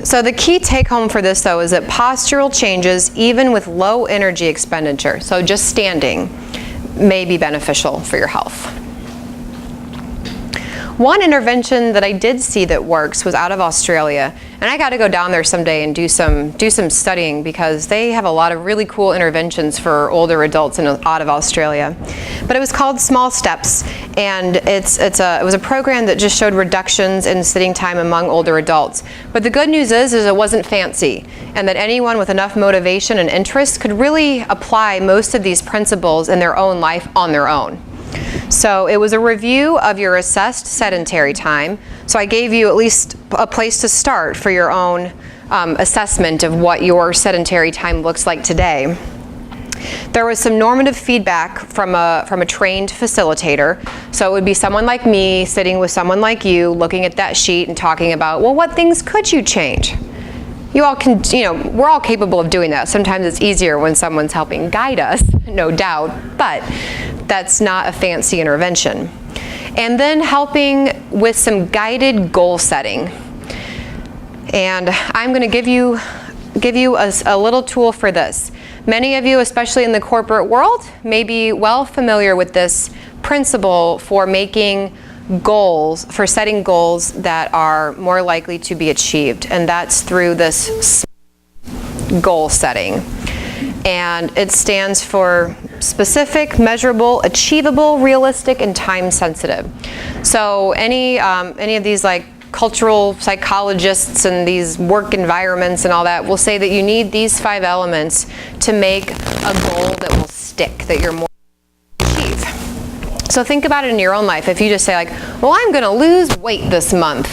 So the key take home for this though is that postural changes, even with low energy expenditure, so just standing, may be beneficial for your health. One intervention that I did see that works was out of Australia, and I got to go down there someday and do some studying, because they have a lot of really cool interventions for older adults out of Australia. But it was called Small Steps, and it was a program that just showed reductions in sitting time among older adults. But the good news is it wasn't fancy, and that anyone with enough motivation and interest could really apply most of these principles in their own life on their own. So it was a review of your assessed sedentary time. So I gave you at least a place to start for your own assessment of what your sedentary time looks like today. There was some normative feedback from a trained facilitator. So it would be someone like me sitting with someone like you, looking at that sheet and talking about, well, what things could you change? You all can, we're all capable of doing that. Sometimes it's easier when someone's helping guide us, no doubt, but that's not a fancy intervention. And then helping with some guided goal setting. And I'm going to give you a little tool for this. Many of you, especially in the corporate world, may be well familiar with this principle for making goals, for setting goals that are more likely to be achieved, and that's through this goal setting. And it stands for specific, measurable, achievable, realistic, and time sensitive. So any of these like cultural psychologists and these work environments and all that will say that you need these 5 elements to make a goal that will stick, that you're more achieve. So think about it in your own life. If you just say like, well, I'm going to lose weight this month.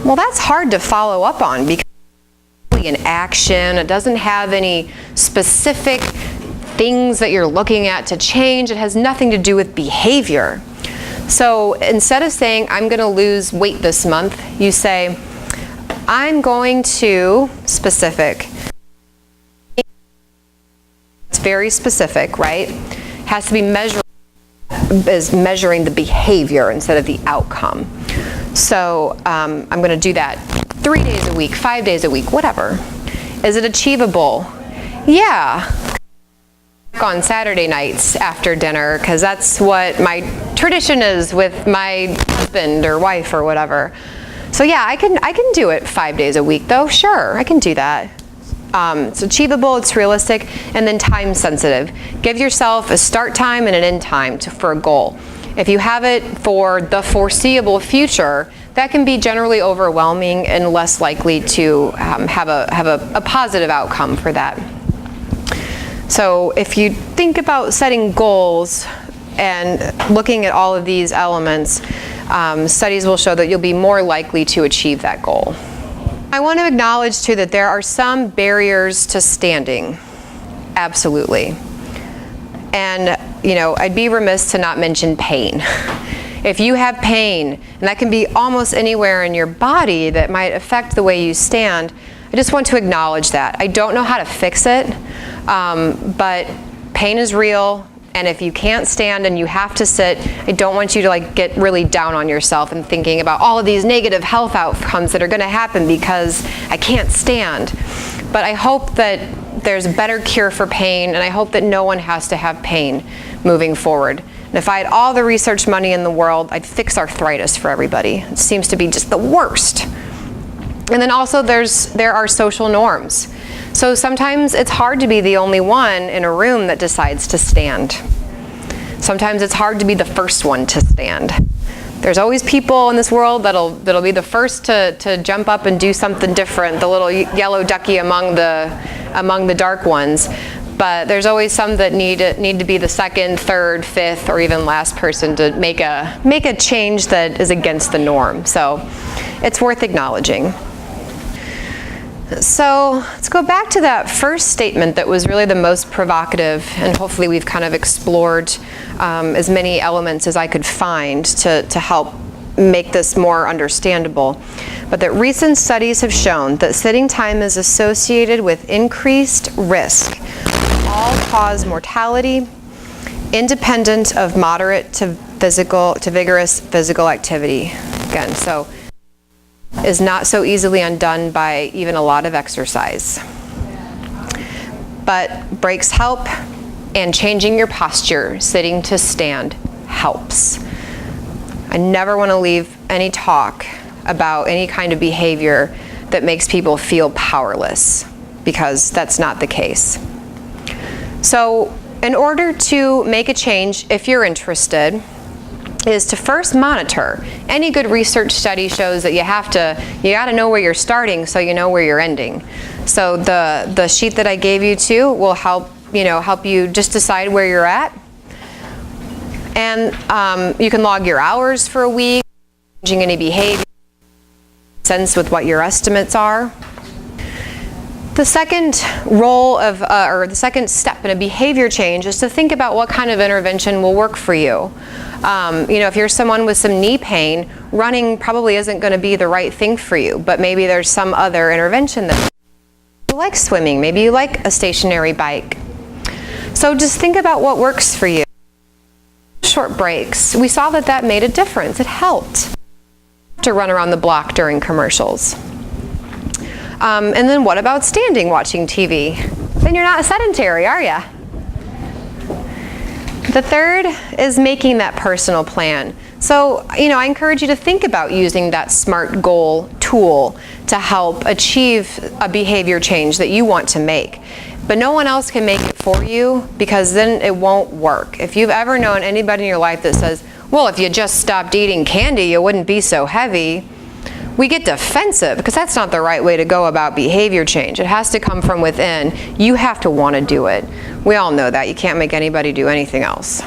Well, that's hard to follow up on because it's really an action. It doesn't have any specific things that you're looking at to change. It has nothing to do with behavior. So instead of saying, I'm going to lose weight this month, you say, I'm going to specific. It's very specific, right? It has to be measuring the behavior instead of the outcome. So I'm going to do that 3 days a week, 5 days a week, whatever. Is it achievable? Yeah. On Saturday nights after dinner, because that's what my tradition is with my husband or wife or whatever. So yeah, I can do it 5 days a week though. Sure, I can do that. It's achievable, it's realistic, and then time sensitive. Give yourself a start time and an end time for a goal. If you have it for the foreseeable future, that can be generally overwhelming and less likely to have a positive outcome for that. So if you think about setting goals and looking at all of these elements, studies will show that you'll be more likely to achieve that goal. I want to acknowledge too that there are some barriers to standing. Absolutely. And I'd be remiss to not mention pain. If you have pain, and that can be almost anywhere in your body that might affect the way you stand, I just want to acknowledge that. I don't know how to fix it, but pain is real, and if you can't stand and you have to sit, I don't want you to get really down on yourself and thinking about all of these negative health outcomes that are going to happen because I can't stand. But I hope that there's a better cure for pain, and I hope that no one has to have pain moving forward. And if I had all the research money in the world, I'd fix arthritis for everybody. It seems to be just the worst. And then also there are social norms. So sometimes it's hard to be the only one in a room that decides to stand. Sometimes it's hard to be the first one to stand. There's always people in this world that'll be the first to jump up and do something different, the little yellow ducky among the dark ones. But there's always some that need to be the second, third, fifth, or even last person to make a change that is against the norm. So it's worth acknowledging. So let's go back to that first statement that was really the most provocative, and hopefully we've kind of explored as many elements as I could find to help make this more understandable. But that recent studies have shown that sitting time is associated with increased risk of all-cause mortality, independent of moderate to vigorous physical activity. Again, so is not so easily undone by even a lot of exercise. But breaks help, and changing your posture, sitting to stand, helps. I never want to leave any talk about any kind of behavior that makes people feel powerless, because that's not the case. So in order to make a change, if you're interested, is to first monitor. Any good research study shows that you got to know where you're starting so you know where you're ending. So the sheet that I gave you too will help you just decide where you're at. And you can log your hours for a week, changing any behavior, sense with what your estimates are. The second role of, or the second step in a behavior change is to think about what kind of intervention will work for you. If you're someone with some knee pain, running probably isn't going to be the right thing for you, but maybe there's some other intervention that you like. Swimming, maybe you like a stationary bike. So just think about what works for you. Short breaks. We saw that made a difference. It helped to run around the block during commercials. And then what about standing watching TV? Then you're not sedentary, are you? The third is making that personal plan. So, I encourage you to think about using that SMART goal tool to help achieve a behavior change that you want to make. But no one else can make it for you, because then it won't work. If you've ever known anybody in your life that says, well, if you just stopped eating candy, you wouldn't be so heavy, we get defensive, because that's not the right way to go about behavior change. It has to come from within. You have to want to do it. We all know that. You can't make anybody do anything else.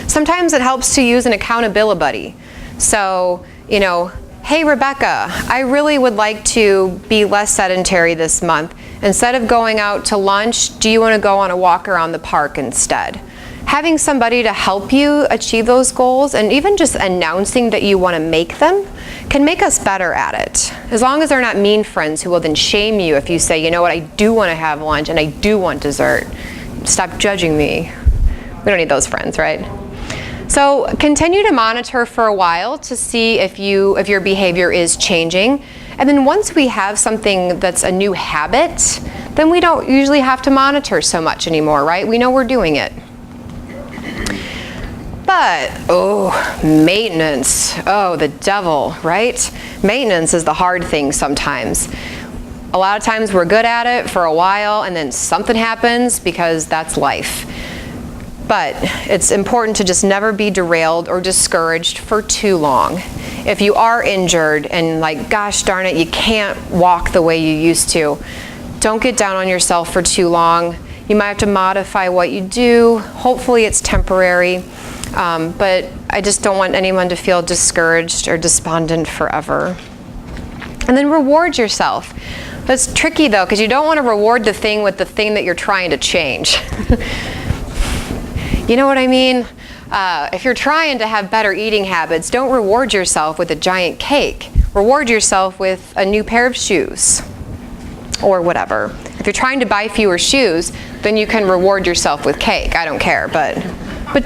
Sometimes it helps to use an accountability buddy. So, hey, Rebecca, I really would like to be less sedentary this month. Instead of going out to lunch, do you want to go on a walk around the park instead? Having somebody to help you achieve those goals, and even just announcing that you want to make them, can make us better at it. As long as they're not mean friends who will then shame you if you say, you know what, I do want to have lunch and I do want dessert. Stop judging me. We don't need those friends, right? So continue to monitor for a while to see if your behavior is changing. And then once we have something that's a new habit, then we don't usually have to monitor so much anymore, right? We know we're doing it. But, maintenance, the devil, right? Maintenance is the hard thing sometimes. A lot of times we're good at it for a while, and then something happens, because that's life. But it's important to just never be derailed or discouraged for too long. If you are injured and gosh darn it, you can't walk the way you used to, don't get down on yourself for too long. You might have to modify what you do. Hopefully it's temporary. But I just don't want anyone to feel discouraged or despondent forever. And then reward yourself. That's tricky though, because you don't want to reward the thing with the thing that you're trying to change. You know what I mean? If you're trying to have better eating habits, don't reward yourself with a giant cake. Reward yourself with a new pair of shoes or whatever. If you're trying to buy fewer shoes, then you can reward yourself with cake. I don't care, but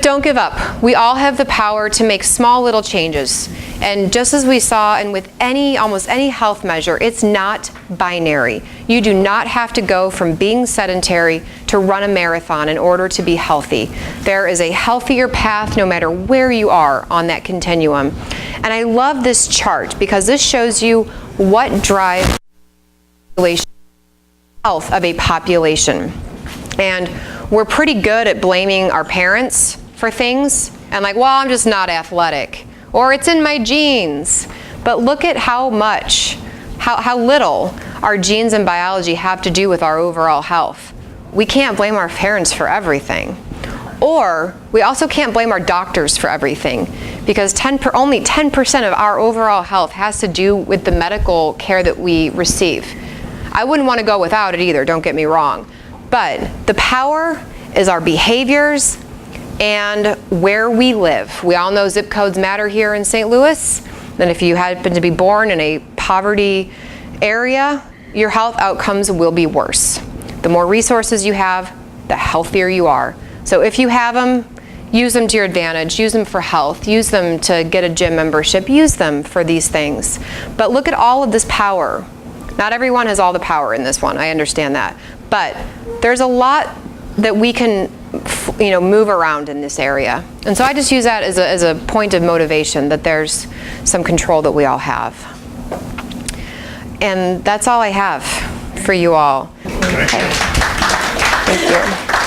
don't give up. We all have the power to make small little changes. And just as we saw, and with almost any health measure, it's not binary. You do not have to go from being sedentary to run a marathon in order to be healthy. There is a healthier path no matter where you are on that continuum. And I love this chart because this shows you what drives the health of a population. And we're pretty good at blaming our parents for things and well, I'm just not athletic, or it's in my genes. But look at how little our genes and biology have to do with our overall health. We can't blame our parents for everything. Or we also can't blame our doctors for everything, because only 10% of our overall health has to do with the medical care that we receive. I wouldn't want to go without it either, don't get me wrong. But the power is our behaviors and where we live. We all know zip codes matter here in St. Louis. Then if you happen to be born in a poverty area, your health outcomes will be worse. The more resources you have, the healthier you are. So if you have them, use them to your advantage, use them for health, use them to get a gym membership, use them for these things. But look at all of this power. Not everyone has all the power in this one, I understand that. But there's a lot that we can move around in this area. And so I just use that as a point of motivation, that there's some control that we all have. And that's all I have for you all. Okay. Thank you.